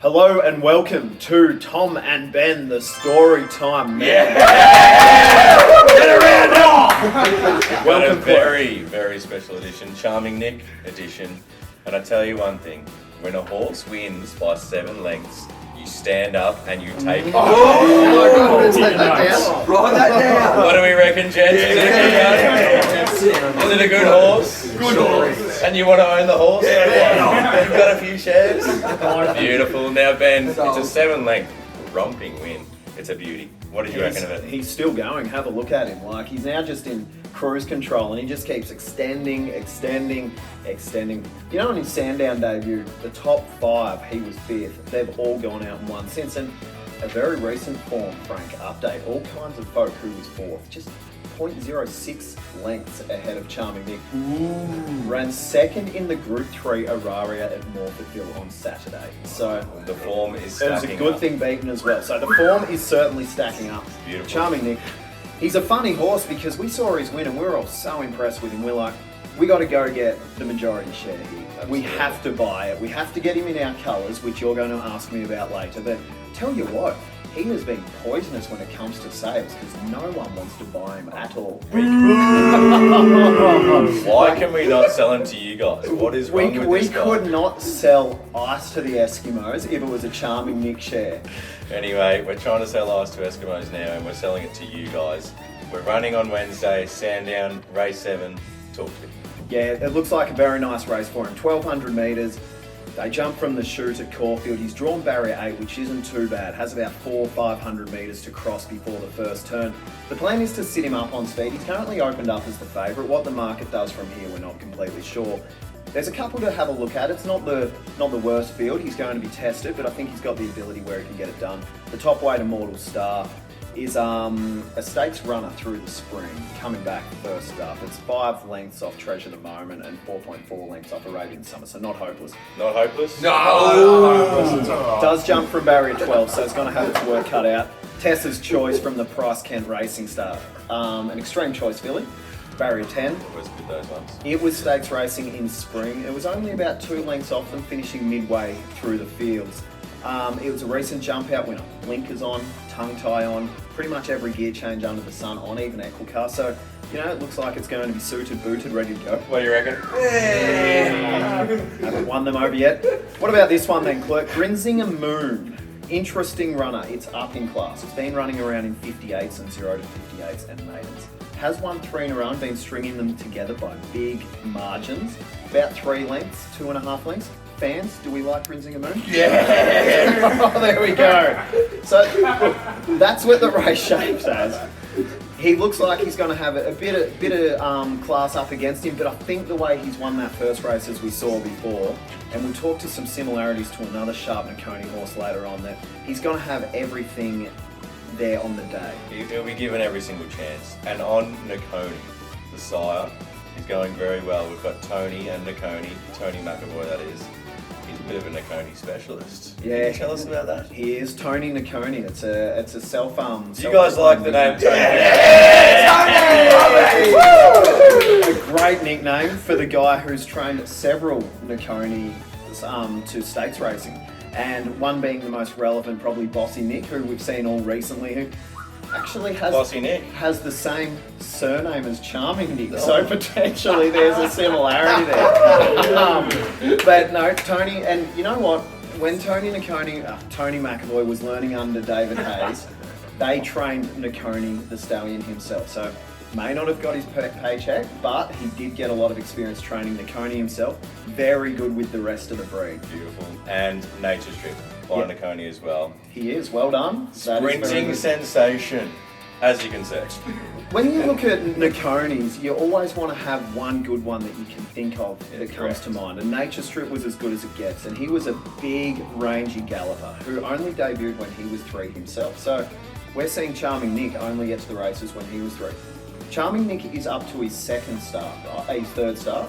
Hello and welcome to Tom and Ben The Storytime Men. Yeah! Get around now! Welcome, a very, very special edition, Charming Nick edition. And I tell you one thing, when a horse wins by 7 lengths, you stand up and you take Take that down. Write that down. What do we reckon, gents? Is it a good horse? Good horse. And you want to own the horse? Yeah. You've got a few shares? Beautiful. Now, Ben, it's a 7-length romping win. It's a beauty. What did you reckon of it? He's still going. Have a look at him. Like, he's now just in cruise control and he just keeps extending. You know, on his Sandown debut, the top 5, he was 5th. They've all gone out and won since. And a very recent form, Frank, update. All kinds of folk who was 4th. Just 0.06 lengths ahead of Charming Nick. Ran 2nd in the Group 3 Auraria at Morphettville on Saturday. So the form is it stacking was a good up. thing beaten as well. So the form is certainly stacking up. Beautiful. Charming Nick. He's a funny horse because we saw his win and we were all so impressed with him. We're like, we got to go get the majority share here. We have to buy it. We have to get him in our colours, which you're going to ask me about later. But tell you what, he has been poisonous when it comes to sales because no one wants to buy him at all. Why can we not sell him to you guys? What is wrong with We this guy? could not sell ice to the Eskimos if it was a Charming Nick share. Anyway, we're trying to sell ice to Eskimos now and we're selling it to you guys. We're running on Wednesday, Sandown, race 7. Talk to me. Yeah, it looks like a very nice race for him. 1,200 metres. They jump from the chute at Caulfield. He's drawn barrier 8, which isn't too bad. Has about 500 metres to cross before the first turn. The plan is to sit him up on speed. He's currently opened up as the favourite. What the market does from here, we're not completely sure. There's a couple to have a look at. It's not the worst field. He's going to be tested, but I think he's got the ability where he can get it done. The top weight, Immortal Star, is a stakes runner through the spring, coming back first up. It's 5 lengths off Treasure the Moment and 4.4 lengths off Arabian Summer, so not hopeless. Not hopeless? No. Does jump from barrier 12, so it's going to have its work cut out. Tessa's Choice from the Price Kent Racing Star, an extreme choice filly. Barrier 10. Always good those ones. It was stakes racing in spring. It was only about 2 lengths off them, finishing midway through the fields. It was a recent jump out winner. Blinkers on, tongue tie on, pretty much every gear change under the sun on, even Equicar. So, you know, it looks like it's going to be suited, booted, ready to go. What do you reckon? Haven't won them over yet. What about this one then, Clerk? Grinzinger Moon. Interesting runner. It's up in class. It's been running around in 58s and 0 to 58s and maidens. Has won 3 in a row and been stringing them together by big margins. About 3 lengths, 2.5 lengths. Fans, do we like Grinzinger Moon? Yeah. Oh, there we go. So look, that's what the race shapes as. He looks like he's going to have a bit of class up against him, but I think the way he's won that first race, as we saw before, and we'll talk to some similarities to another sharp Nakoni horse later on, that he's going to have everything there on the day. He'll be given every single chance. And on Nakoni, the sire, is going very well. We've got Tony and Nakoni, Tony McAvoy that is. He's a bit of a Nakoni specialist. Yeah. Can you tell us about that? He is Tony Nakoni. It's a self. Do you guys like the name Tony? A great nickname for the guy who's trained several Nakoni to stakes racing, and one being the most relevant, probably Bossy Nick, who we've seen all recently, who actually Bossy Nick has the same surname as Charming Nick, so potentially there's a similarity there. But no, Tony, and you know what? When Tony McAvoy was learning under David Hayes, they trained Nakoni, the stallion himself. So may not have got his paycheck, but he did get a lot of experience training Nakoni himself. Very good with the rest of the breed. Beautiful. And Nature Strip by Nakoni as well. He is, well done. That is very Sprinting good. sensation, as you can see. When you look at Nakonis, you always want to have one good one that you can think of that comes to mind. And Nature Strip was as good as it gets. And he was a big, rangy galloper who only debuted when he was 3 himself. So we're seeing Charming Nick only get to the races when he was 3. Charming Nick is up to his third start.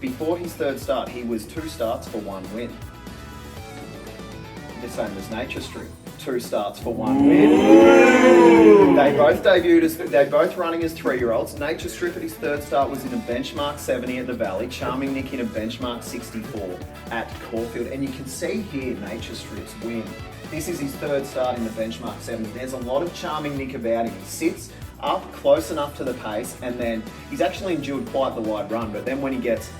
Before his third start, he was 2 starts for 1 win. The same as Nature Strip. 2 starts for 1 win. They both debuted they're both running as 3-year-olds. Nature Strip at his third start was in a benchmark 70 at the Valley. Charming Nick in a benchmark 64 at Caulfield. And you can see here Nature Strip's win. This is his third start in the benchmark 70. There's a lot of Charming Nick about him. He sits up close enough to the pace, and then he's actually endured quite the wide run, but then when he gets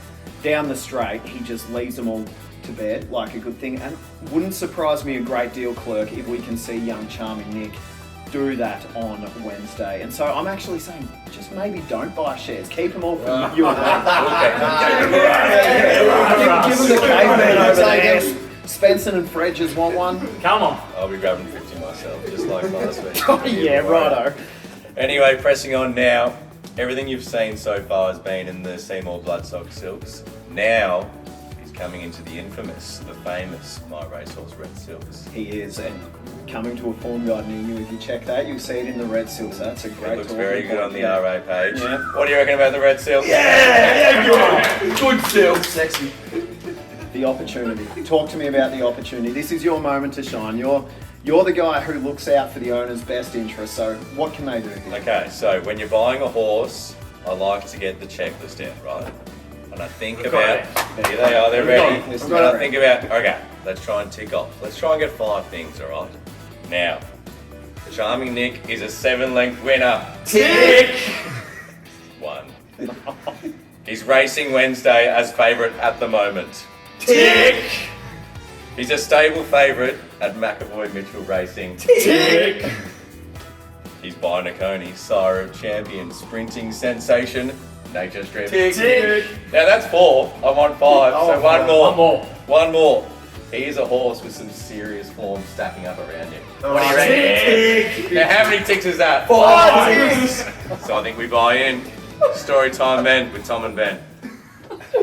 down the straight, he just leaves them all to bed like a good thing. And wouldn't surprise me a great deal, Clerk, if we can see young Charming Nick do that on Wednesday. And so I'm actually saying, just maybe don't buy shares. Keep them all for you and Give them the caveman over there. Spencer and Fredges want one? Come on. I'll be grabbing 50 myself, just like last week. Oh, yeah, righto. Anyway, pressing on now. Everything you've seen so far has been in the Seymour Bloodstock Silks. Now, he's coming into the infamous, the famous My Racehorse Red Silks. He is, and coming to a form guide near you. If you check that, you'll see it in the Red Silks. That's a great. It looks very good on the RA page. Yeah. What do you reckon about the Red Silks? Yeah, good silk. Sexy. The opportunity. Talk to me about the opportunity. This is your moment to shine. You're the guy who looks out for the owner's best interest. So what can they do here? Okay, so when you're buying a horse, I like to get the checklist out, right? And I think about, here they are, they're ready. And I think about, okay, let's try and tick off. Let's try and get 5 things, all right? Now, Charming Nick is a 7-length winner. Tick! 1. He's racing Wednesday as favourite at the moment. Tick! He's a stable favourite at McAvoy Mitchell Racing. Tick! He's by Nakoni, sire of champion, sprinting sensation, Nature Strip. Tick! Tick! Now that's 4. I want 5, so one more. One more. One more. He is a horse with some serious form stacking up around him. What do you Tick! reckon? Now how many ticks is that? 5 ticks! So I think we buy in. Storytime Men with Tom and Ben.